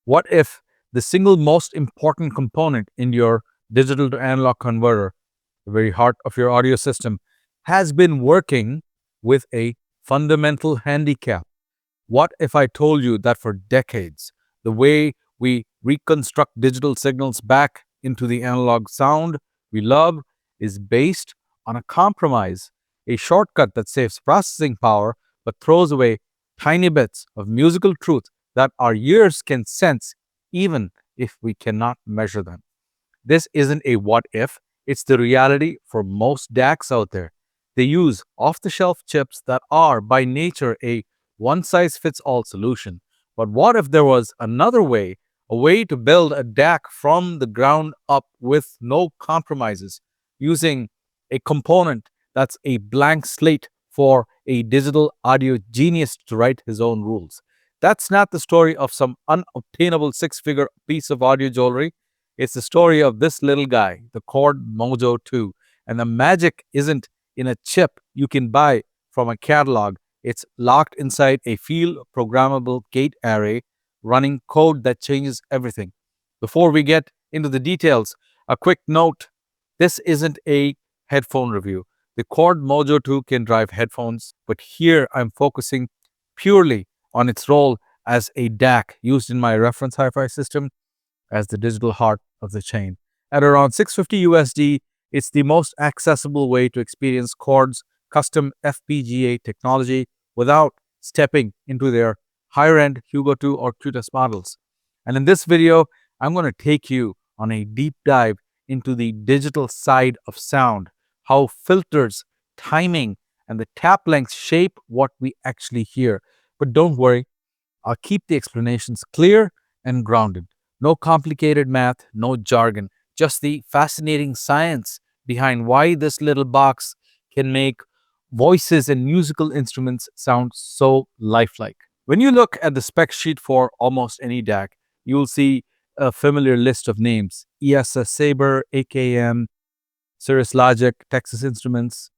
What if the single most important component in your digital to analog converter, the very heart of your audio system, has been working with a fundamental handicap? What if I told you that for decades, the way we reconstruct digital signals back into the analog sound we love is based on a compromise, a shortcut that saves processing power but throws away tiny bits of musical truth that our ears can sense even if we cannot measure them? This isn't a what if, it's the reality for most DACs out there. They use off the shelf chips that are by nature a one size fits all solution. But what if there was another way, a way to build a DAC from the ground up with no compromises, using a component that's a blank slate for a digital audio genius to write his own rules? That's not the story of some unobtainable six-figure piece of audio jewelry. It's the story of this little guy, the Chord Mojo 2. And the magic isn't in a chip you can buy from a catalog. It's locked inside a field programmable gate array running code that changes everything. Before we get into the details, a quick note. This isn't a headphone review. The Chord Mojo 2 can drive headphones, but here I'm focusing purely on its role as a DAC used in my reference hi-fi system as the digital heart of the chain. At around $650 USD, it's the most accessible way to experience Chord's custom FPGA technology without stepping into their higher-end Hugo 2 or Qtest models. And in this video, I'm going to take you on a deep dive into the digital side of sound, how filters, timing, and the tap length shape what we actually hear. But don't worry, I'll keep the explanations clear and grounded. No complicated math, no jargon, just the fascinating science behind why this little box can make voices and musical instruments sound so lifelike. When you look at the spec sheet for almost any DAC, you'll see a familiar list of names: ESS Sabre, AKM, Cirrus Logic, Texas Instruments.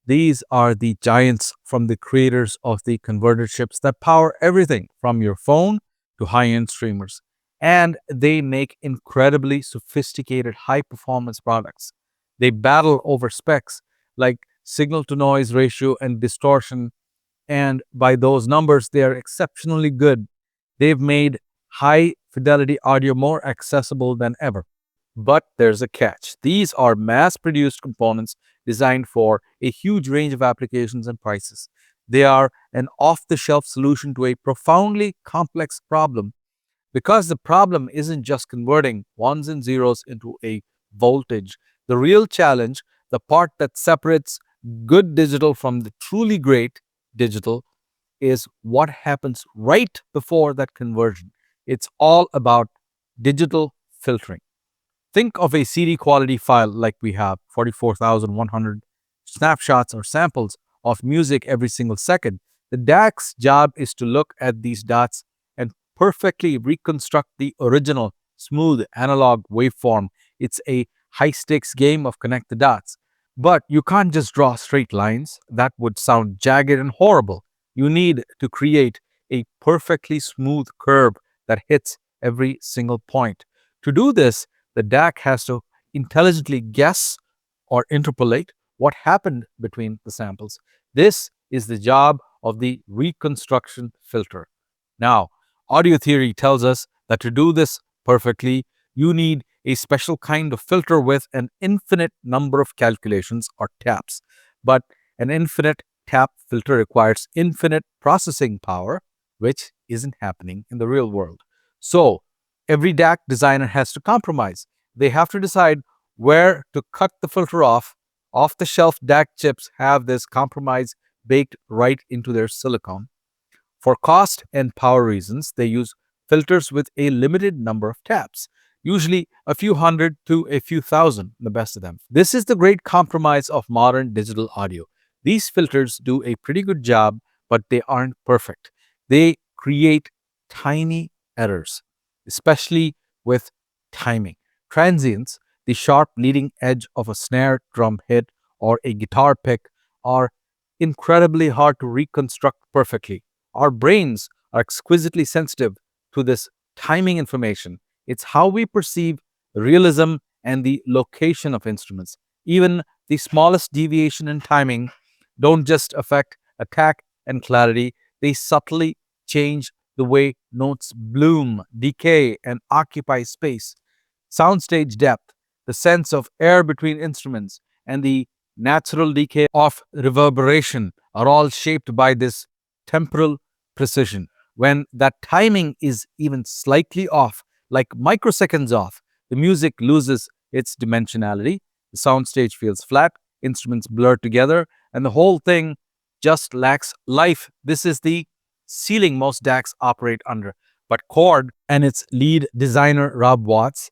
These are the giants from the creators of the converter chips that power everything from your phone to high-end streamers. And they make incredibly sophisticated high-performance products. They battle over specs like signal-to-noise ratio and distortion, and by those numbers, they are exceptionally good. They've made high-fidelity audio more accessible than ever. But there's a catch. These are mass-produced components designed for a huge range of applications and prices. They are an off-the-shelf solution to a profoundly complex problem, because the problem isn't just converting ones and zeros into a voltage. The real challenge, the part that separates good digital from the truly great digital, is what happens right before that conversion. It's all about digital filtering. Think of a CD quality file like we have, 44,100 snapshots or samples of music every single second. The DAC's job is to look at these dots and perfectly reconstruct the original smooth analog waveform. It's a high-stakes game of connect the dots. But you can't just draw straight lines. That would sound jagged and horrible. You need to create a perfectly smooth curve that hits every single point. To do this, the DAC has to intelligently guess or interpolate what happened between the samples. This is the job of the reconstruction filter. Now, audio theory tells us that to do this perfectly, you need a special kind of filter with an infinite number of calculations or taps. But an infinite tap filter requires infinite processing power, which isn't happening in the real world. So, every DAC designer has to compromise. They have to decide where to cut the filter off. Off-the-shelf DAC chips have this compromise baked right into their silicon. For cost and power reasons, they use filters with a limited number of taps, usually a few hundred to a few thousand, the best of them. This is the great compromise of modern digital audio. These filters do a pretty good job, but they aren't perfect. They create tiny errors, especially with timing. Transients, the sharp leading edge of a snare drum hit or a guitar pick, are incredibly hard to reconstruct perfectly. Our brains are exquisitely sensitive to this timing information. It's how we perceive realism and the location of instruments. Even the smallest deviation in timing don't just affect attack and clarity, they subtly change the way notes bloom, decay, and occupy space. Soundstage depth, the sense of air between instruments, and the natural decay of reverberation are all shaped by this temporal precision. When that timing is even slightly off, like microseconds off, the music loses its dimensionality, the soundstage feels flat, instruments blur together, and the whole thing just lacks life. This is the ceiling most DACs operate under. But Chord and its lead designer, Rob Watts,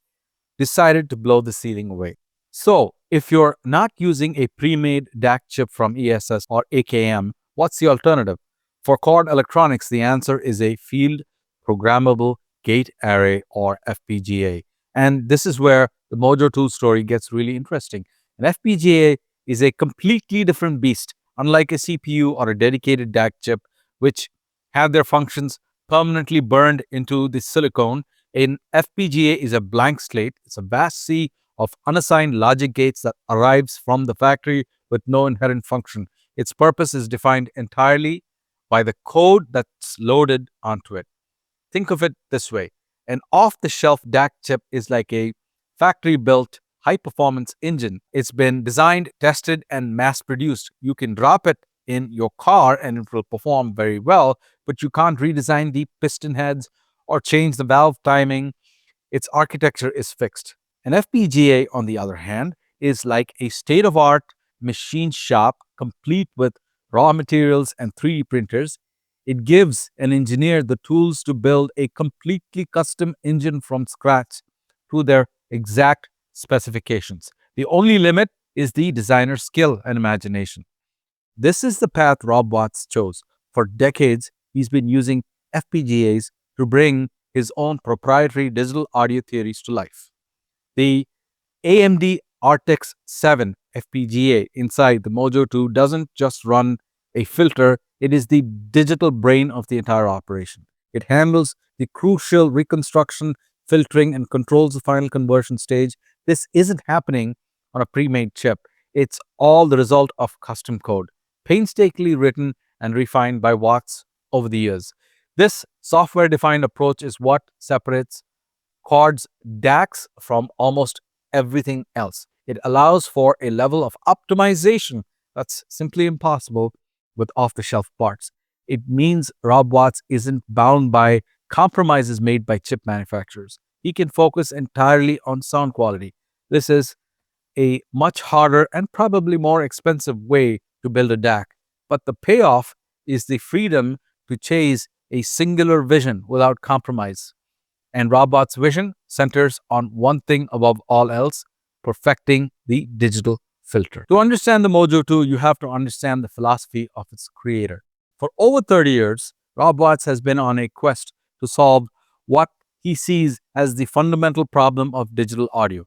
decided to blow the ceiling away. So, if you're not using a pre-made DAC chip from ESS or AKM, what's the alternative? For Chord Electronics, the answer is a field programmable gate array or FPGA. And this is where the Mojo 2 story gets really interesting. An FPGA is a completely different beast, unlike a CPU or a dedicated DAC chip, which have their functions permanently burned into the silicon. An FPGA is a blank slate. It's a vast sea of unassigned logic gates that arrives from the factory with no inherent function. Its purpose is defined entirely by the code that's loaded onto it. Think of it this way. An off-the-shelf DAC chip is like a factory-built high-performance engine. It's been designed, tested, and mass-produced. You can drop it in your car and it will perform very well, but you can't redesign the piston heads or change the valve timing. Its architecture is fixed. An FPGA, on the other hand, is like a state-of-art machine shop complete with raw materials and 3D printers. It gives an engineer the tools to build a completely custom engine from scratch to their exact specifications. The only limit is the designer's skill and imagination. This is the path Rob Watts chose. For decades, he's been using FPGAs to bring his own proprietary digital audio theories to life. The AMD RTX 7 FPGA inside the Mojo 2 doesn't just run a filter, it is the digital brain of the entire operation. It handles the crucial reconstruction, filtering, and controls the final conversion stage. This isn't happening on a pre-made chip. It's all the result of custom code, painstakingly written and refined by Watts over the years. This software-defined approach is what separates Chord's DACs from almost everything else. It allows for a level of optimization that's simply impossible with off-the-shelf parts. It means Rob Watts isn't bound by compromises made by chip manufacturers. He can focus entirely on sound quality. This is a much harder and probably more expensive way to build a DAC, but the payoff is the freedom to chase a singular vision without compromise. And Rob Watts' vision centers on one thing above all else: perfecting the digital filter. To understand the Mojo 2, you have to understand the philosophy of its creator. For over 30 years, Rob Watts has been on a quest to solve what he sees as the fundamental problem of digital audio: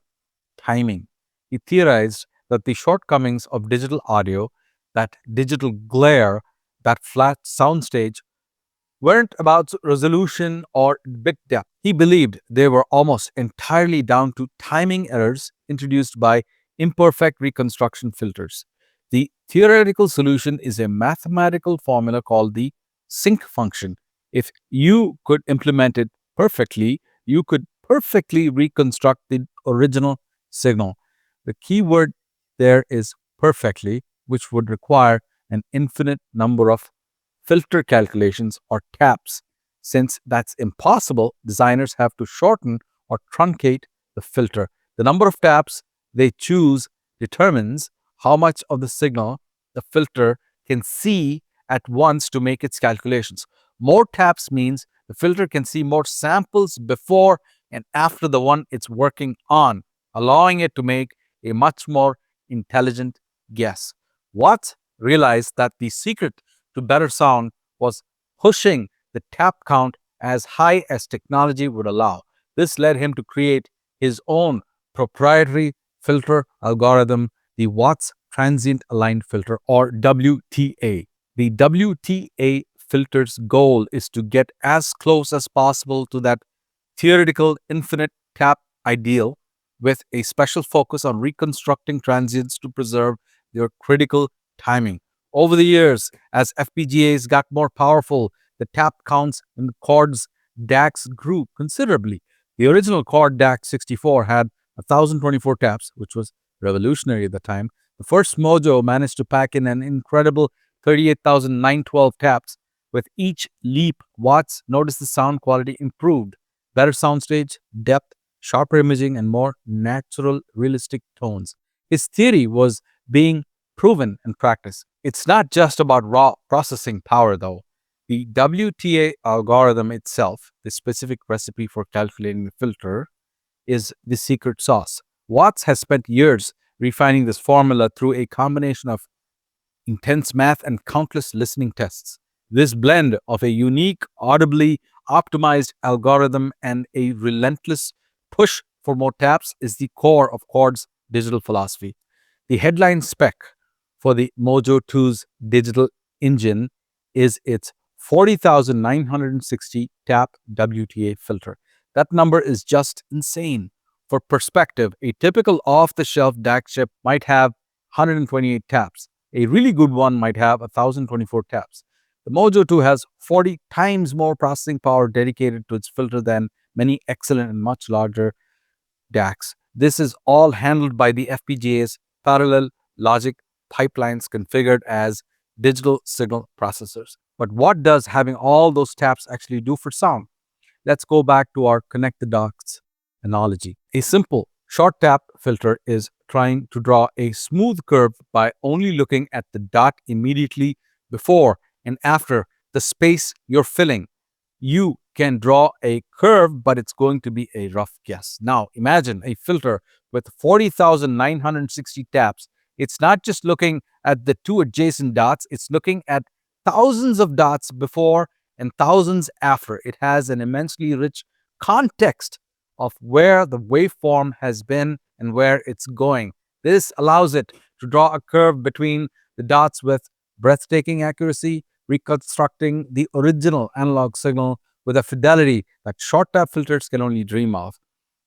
timing. He theorized that the shortcomings of digital audio, that digital glare, that flat soundstage, weren't about resolution or bit depth. He believed they were almost entirely down to timing errors introduced by imperfect reconstruction filters. The theoretical solution is a mathematical formula called the sync function. If you could implement it perfectly, you could perfectly reconstruct the original signal. The key word there is perfectly, which would require an infinite number of filter calculations or taps. Since that's impossible, designers have to shorten or truncate the filter. The number of taps they choose determines how much of the signal the filter can see at once to make its calculations. More taps means the filter can see more samples before and after the one it's working on, allowing it to make a much more intelligent guess. Watts realized that the secret to better sound was pushing the tap count as high as technology would allow. This led him to create his own proprietary filter algorithm, the Watts Transient Aligned Filter, or WTA. The WTA filter's goal is to get as close as possible to that theoretical infinite tap ideal with a special focus on reconstructing transients to preserve their critical timing. Over the years, as FPGAs got more powerful, the tap counts in the Chord's DACs grew considerably. The original Chord DAC 64 had 1024 taps, which was revolutionary at the time. The first Mojo managed to pack in an incredible 38,912 taps. With each leap, Watts noticed the sound quality improved. Better soundstage, depth, sharper imaging, and more natural, realistic tones. His theory was being proven in practice. It's not just about raw processing power, though. The WTA algorithm itself, the specific recipe for calculating the filter, is the secret sauce. Watts has spent years refining this formula through a combination of intense math and countless listening tests. This blend of a unique, audibly optimized algorithm and a relentless push for more taps is the core of Chord's digital philosophy. The headline spec for the Mojo 2's digital engine is its 40,960 tap WTA filter. That number is just insane. For perspective, a typical off-the-shelf DAC chip might have 128 taps. A really good one might have 1,024 taps. The Mojo 2 has 40 times more processing power dedicated to its filter than many excellent and much larger DACs. This is all handled by the FPGA's parallel logic pipelines configured as digital signal processors. But what does having all those taps actually do for sound? Let's go back to our connect the dots analogy. A simple short tap filter is trying to draw a smooth curve by only looking at the dot immediately before and after the space you're filling. You can draw a curve, but it's going to be a rough guess. Now, imagine a filter with 40,960 taps. It's not just looking at the two adjacent dots, it's looking at thousands of dots before and thousands after. It has an immensely rich context of where the waveform has been and where it's going. This allows it to draw a curve between the dots with breathtaking accuracy, reconstructing the original analog signal with a fidelity that short tap filters can only dream of.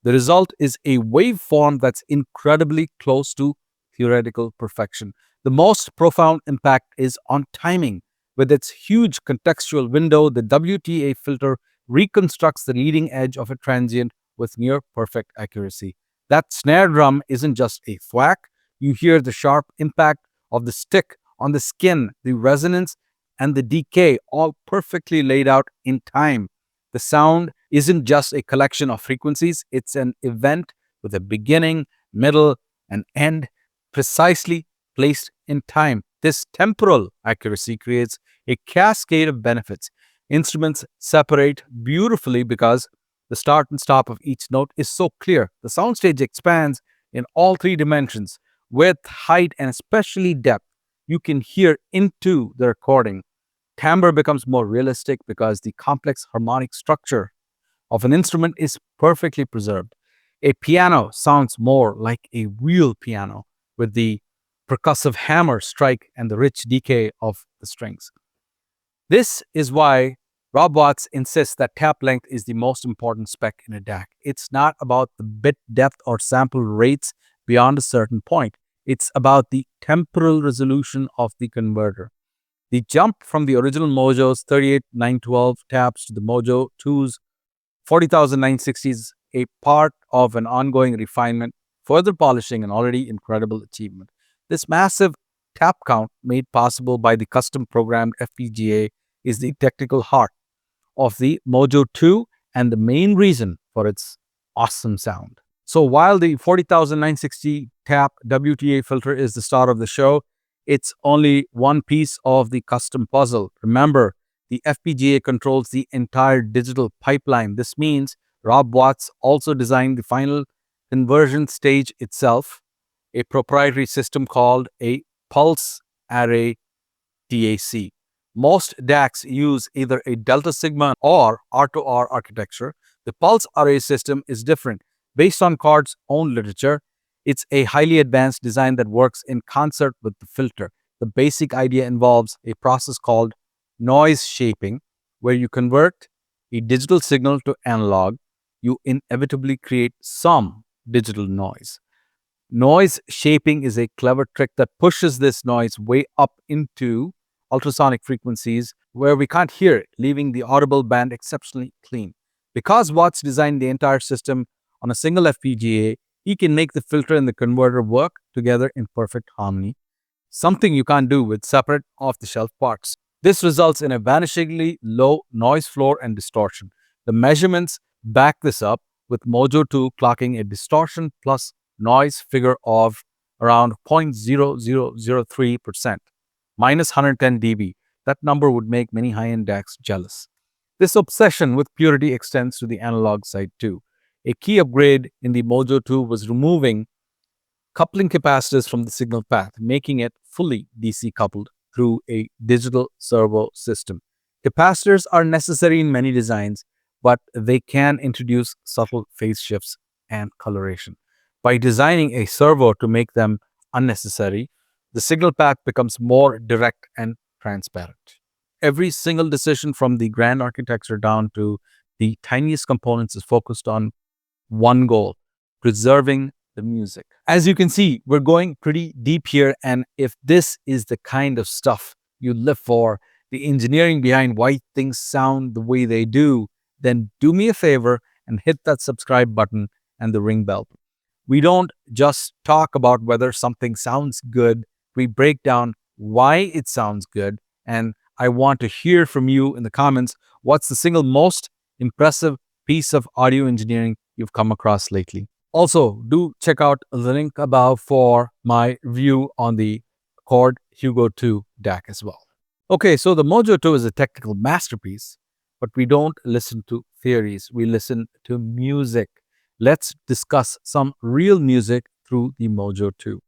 The result is a waveform that's incredibly close to theoretical perfection. The most profound impact is on timing. With its huge contextual window, the WTA filter reconstructs the leading edge of a transient with near perfect accuracy. That snare drum isn't just a thwack. You hear the sharp impact of the stick on the skin, the resonance, and the decay, all perfectly laid out in time. The sound isn't just a collection of frequencies, it's an event with a beginning, middle, and end, precisely placed in time. This temporal accuracy creates a cascade of benefits. Instruments separate beautifully because the start and stop of each note is so clear. The soundstage expands in all three dimensions, width, height, and especially depth. You can hear into the recording. Timbre becomes more realistic because the complex harmonic structure of an instrument is perfectly preserved. A piano sounds more like a real piano with the percussive hammer strike and the rich decay of the strings. This is why Rob Watts insists that tap length is the most important spec in a DAC. It's not about the bit depth or sample rates beyond a certain point. It's about the temporal resolution of the converter. The jump from the original Mojo's 38,912 taps to the Mojo 2's 40,960 is a part of an ongoing refinement, further polishing an already incredible achievement. This massive tap count, made possible by the custom programmed FPGA, is the technical heart of the Mojo 2 and the main reason for its awesome sound. So while the 40,960 tap WTA filter is the star of the show, it's only one piece of the custom puzzle. Remember, the FPGA controls the entire digital pipeline. This means Rob Watts also designed the final conversion stage itself, a proprietary system called a pulse array DAC. Most DACs use either a delta sigma or R2R architecture. The pulse array system is different. Based on Chord's own literature, it's a highly advanced design that works in concert with the filter. The basic idea involves a process called noise shaping, where you convert a digital signal to analog. you inevitably create some digital noise. Noise shaping is a clever trick that pushes this noise way up into ultrasonic frequencies where we can't hear it, leaving the audible band exceptionally clean. Because Watts designed the entire system on a single FPGA, he can make the filter and the converter work together in perfect harmony, something you can't do with separate off the shelf parts. This results in a vanishingly low noise floor and distortion. The measurements back this up, with Mojo 2 clocking a distortion plus noise figure of around 0.0003%, minus 110 dB. That number would make many high-end DACs jealous. This obsession with purity extends to the analog side too. A key upgrade in the Mojo 2 was removing coupling capacitors from the signal path, making it fully DC coupled through a digital servo system. Capacitors are necessary in many designs, but they can introduce subtle phase shifts and coloration. By designing a servo to make them unnecessary, the signal path becomes more direct and transparent. Every single decision from the grand architecture down to the tiniest components is focused on one goal: preserving the music. As you can see, we're going pretty deep here, and if this is the kind of stuff you live for, the engineering behind why things sound the way they do, then do me a favor and hit that subscribe button and the ring bell. We don't just talk about whether something sounds good, we break down why it sounds good, and I want to hear from you in the comments. What's the single most impressive piece of audio engineering you've come across lately? Also, do check out the link above for my review on the Chord Hugo 2 DAC as well. Okay, so the Mojo 2 is a technical masterpiece, but we don't listen to theories, we listen to music. Let's discuss some real music through the Mojo 2.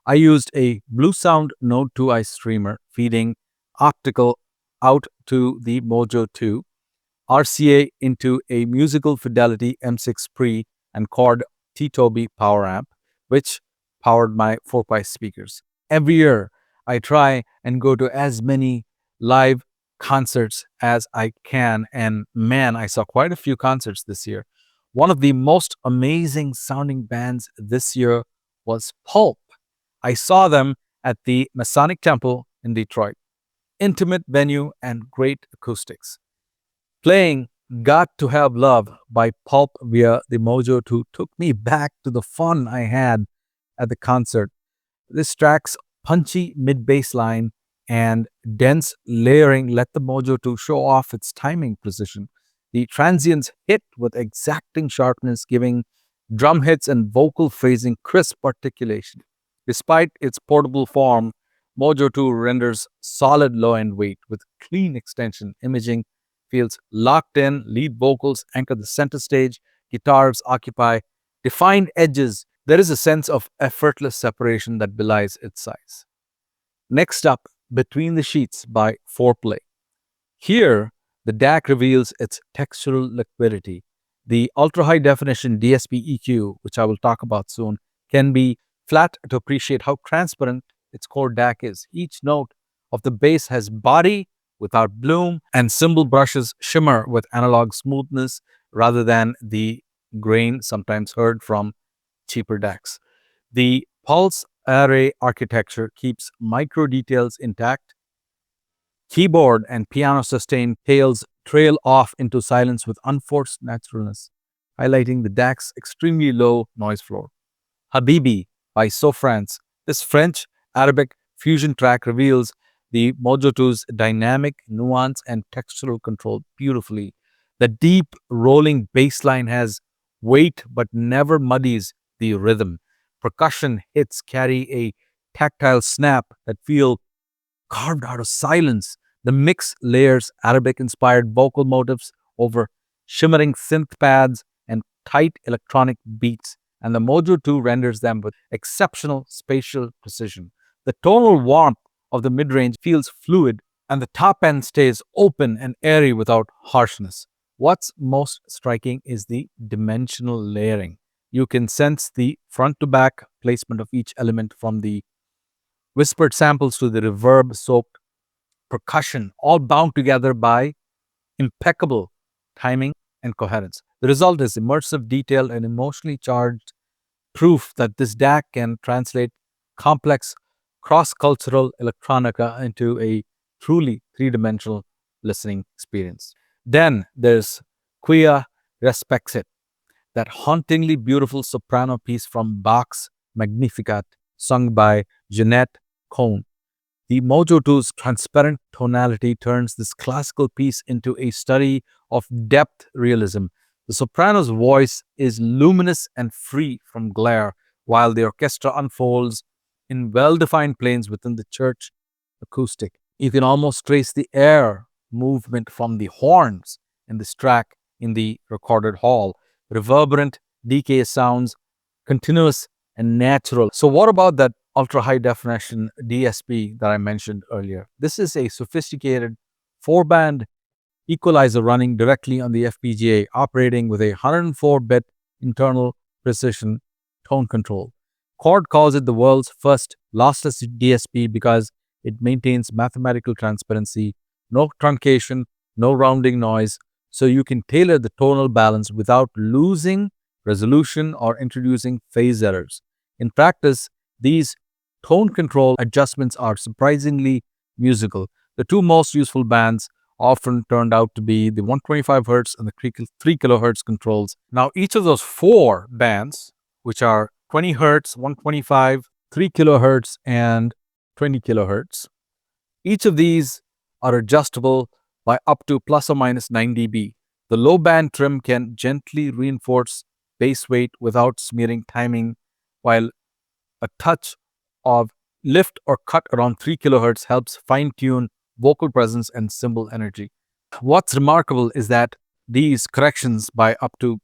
I used a Blue Sound Node 2i streamer feeding optical out to the Mojo 2, RCA into a Musical Fidelity M6 Pre and Chord T-Toby power amp, which powered my 4-pi speakers. Every year, I try and go to as many live concerts as I can, and man, I saw quite a few concerts this year. One of the most amazing sounding bands this year was Pulp. I saw them at the Masonic Temple in Detroit. Intimate venue and great acoustics. Playing Got to Have Love by Pulp via the Mojo 2 took me back to the fun I had at the concert. This track's punchy mid-bass line and dense layering let the Mojo 2 show off its timing precision. The transients hit with exacting sharpness, giving drum hits and vocal phrasing crisp articulation. Despite its portable form, Mojo 2 renders solid low-end weight with clean extension. Imaging feels locked in, lead vocals anchor the center stage, guitars occupy defined edges. There is a sense of effortless separation that belies its size. Next up, Between the Sheets by Foreplay. Here, the DAC reveals its textural liquidity. The ultra-high definition DSP EQ, which I will talk about soon, can be flat to appreciate how transparent its core DAC is. Each note of the bass has body without bloom, and cymbal brushes shimmer with analog smoothness rather than the grain sometimes heard from cheaper DACs. The pulse array architecture keeps micro details intact. Keyboard and piano sustain tails trail off into silence with unforced naturalness, highlighting the DAC's extremely low noise floor. Habibi by Sofrance. This French Arabic fusion track reveals the Mojo 2's dynamic nuance and textural control beautifully. The deep rolling bass line has weight but never muddies the rhythm. Percussion hits carry a tactile snap that feel carved out of silence. The mix layers Arabic-inspired vocal motifs over shimmering synth pads and tight electronic beats, and the Mojo 2 renders them with exceptional spatial precision. The tonal warmth of the mid-range feels fluid, and the top end stays open and airy without harshness. What's most striking is the dimensional layering. You can sense the front-to-back placement of each element, from the whispered samples to the reverb-soaked percussion, all bound together by impeccable timing and coherence. The result is immersive, detailed, and emotionally charged proof that this DAC can translate complex cross-cultural electronica into a truly three-dimensional listening experience. Then there's Quia Respexit, that hauntingly beautiful soprano piece from Bach's Magnificat, sung by Jeanette Cohn. The Mojo 2's transparent tonality turns this classical piece into a study of depth realism. The soprano's voice is luminous and free from glare, while the orchestra unfolds in well defined planes within the church acoustic. You can almost trace the air movement from the horns in this track in the recorded hall. Reverberant, DK sounds, continuous and natural. So, what about that ultra high definition DSP that I mentioned earlier? This is a sophisticated 4-band equalizer running directly on the FPGA, operating with a 104-bit internal precision tone control. Chord calls it the world's first lossless DSP because it maintains mathematical transparency, no truncation, no rounding noise, so you can tailor the tonal balance without losing resolution or introducing phase errors. In practice, these tone control adjustments are surprisingly musical. The two most useful bands often turned out to be the 125 Hz and the 3 kHz controls. Now, each of those four bands, which are 20 Hz, 125, 3 kHz, and 20 kHz, each of these are adjustable by up to plus or minus 9 dB. The low band trim can gently reinforce bass weight without smearing timing, while a touch of lift or cut around 3 kHz helps fine-tune vocal presence and cymbal energy. What's remarkable is that these corrections by up to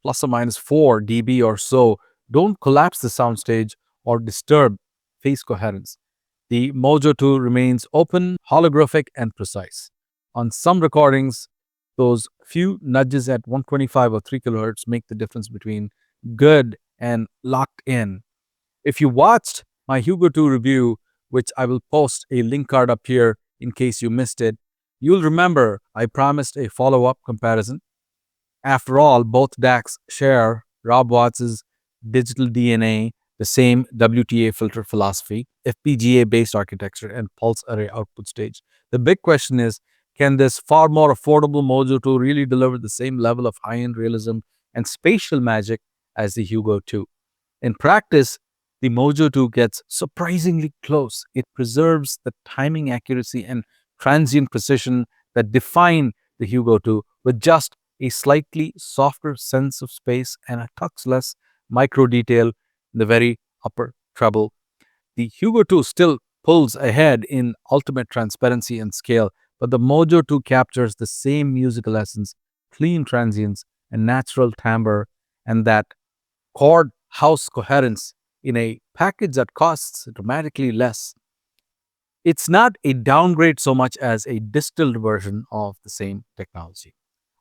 plus or minus 4 dB or so don't collapse the soundstage or disturb phase coherence. The Mojo 2 remains open, holographic, and precise. On some recordings, those few nudges at 125 or 3 kHz make the difference between good and locked in. If you watched my Hugo 2 review, which I will post a link card up here in case you missed it, you'll remember I promised a follow-up comparison. After all, both DACs share Rob Watts' digital DNA, the same WTA filter philosophy, FPGA-based architecture, and pulse array output stage. The big question is, can this far more affordable Mojo 2 really deliver the same level of high-end realism and spatial magic as the Hugo 2? In practice, the Mojo 2 gets surprisingly close. It preserves the timing accuracy and transient precision that define the Hugo 2 with just a slightly softer sense of space and a touch less micro detail in the very upper treble. The Hugo 2 still pulls ahead in ultimate transparency and scale, but the Mojo 2 captures the same musical essence, clean transients, and natural timbre, and that chord house coherence in a package that costs dramatically less. It's not a downgrade so much as a distilled version of the same technology.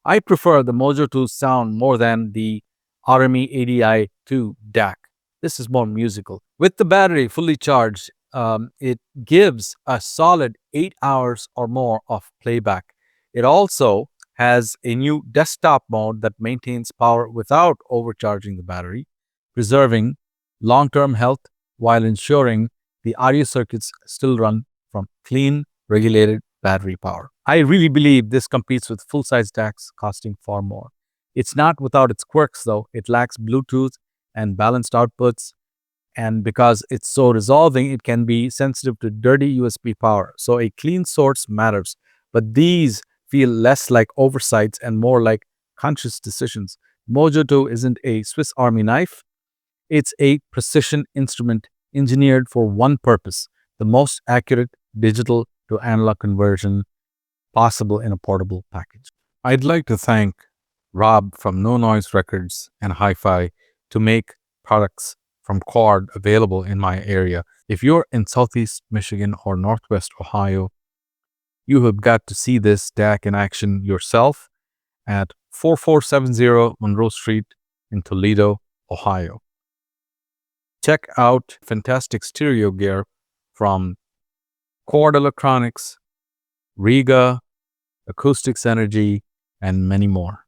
I prefer the Mojo 2 sound more than the RME ADI2 DAC. This is more musical. With the battery fully charged, it gives a solid 8 hours or more of playback. It also has a new desktop mode that maintains power without overcharging the battery, preserving long-term health while ensuring the audio circuits still run from clean, regulated battery power. I really believe this competes with full-size DACs costing far more. It's not without its quirks though. It lacks Bluetooth and balanced outputs, and because it's so resolving, it can be sensitive to dirty USB power. So a clean source matters, but these feel less like oversights and more like conscious decisions. Mojo 2 isn't a Swiss Army knife. It's a precision instrument engineered for one purpose: the most accurate digital to analog conversion possible in a portable package. I'd like to thank Rob from No Noise Records and Hi-Fi to make products from Chord available in my area. If you're in Southeast Michigan or Northwest Ohio, you have got to see this DAC in action yourself at 4470 Monroe Street in Toledo, Ohio. Check out fantastic stereo gear from Chord Electronics, Riga, Acoustics Energy, and many more.